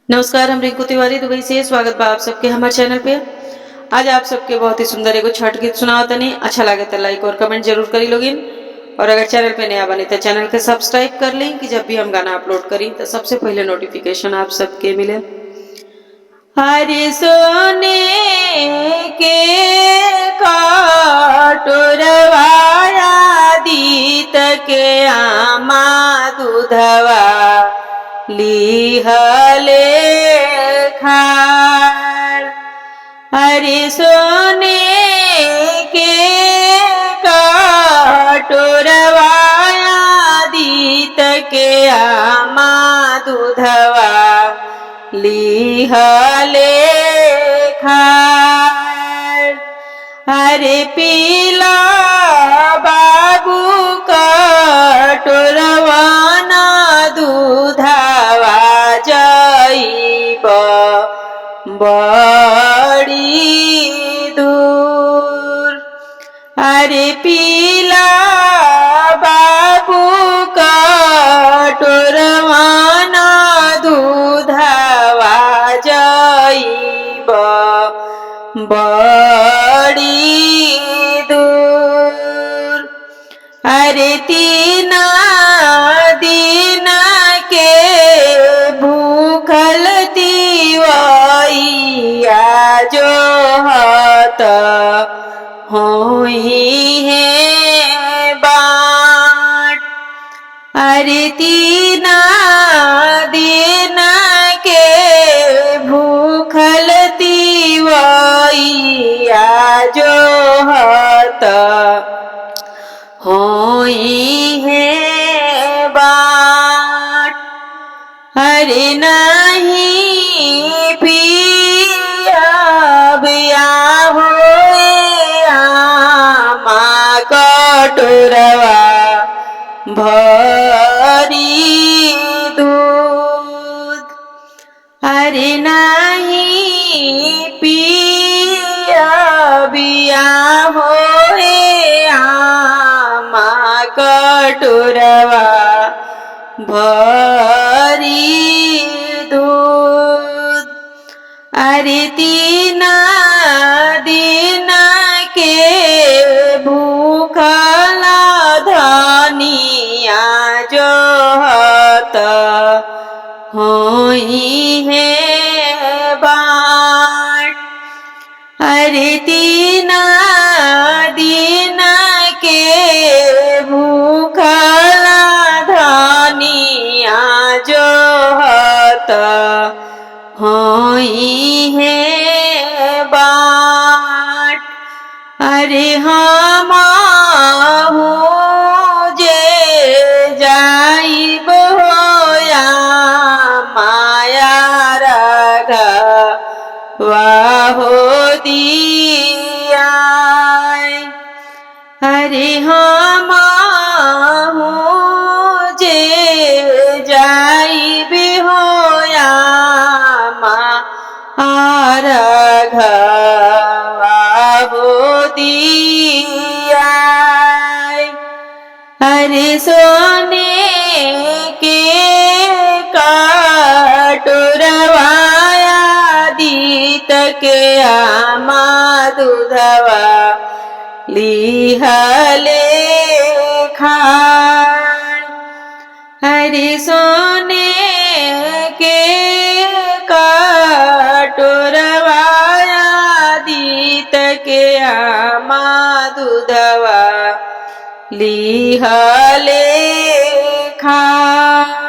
नमस्कार, हम रिंकू तिवारी दुबई से स्वागत बा आप सबके हमारे चैनल पे। आज आप सबके बहुत ही सुंदर एगो छठ गीत सुनाओ तनी। अच्छा लगे तो लाइक और कमेंट जरूर करी लोगिन। और अगर चैनल पे नया बनी तो चैनल के सब्सक्राइब कर ली कि जब भी हम गाना अपलोड करी तो सबसे पहले नोटिफिकेशन आप सबके मिले। हरि सोने के काटोरवाया दीत के आमा दूधवा लिहले खाड़। हरि सोने के काटोरवाया दीत के आमा दूधवा लिहले खाड़। हरे पीला बाबू कटोरवाना दूधवा जाइब बड़ी दूर। हरे पीला बाबू कटोरवाना दूधवा जाइब बड़ी दूर। हरे तीना दिन के भूखल तिवैया जो हत होई है बाट। हरे तीना दिन के भूखल तिवैया जो हत होई है बाट। हरे नहीं पियब या होए आमा कटोरवा भरी दूध। हरे नहीं पियब या होए आमा कटोरवा भरी दूध। हरे तीना दिन के भूखला धनिया जो हत होई है बाट। हरे तीना दिन के भूखला धनिया जो हत होई है बाट। हरे हमाहू जे जाइब होया माया राघवा दियाय। हरे हमाहू जे जाइब होया राघवा दियाय। हरे सोने के काटोरवाया दीत के आमा दूधवा लिहले खाड़। हरे सोने के काटोरवाया दीत के आमा दूधवा लिहले खाड़।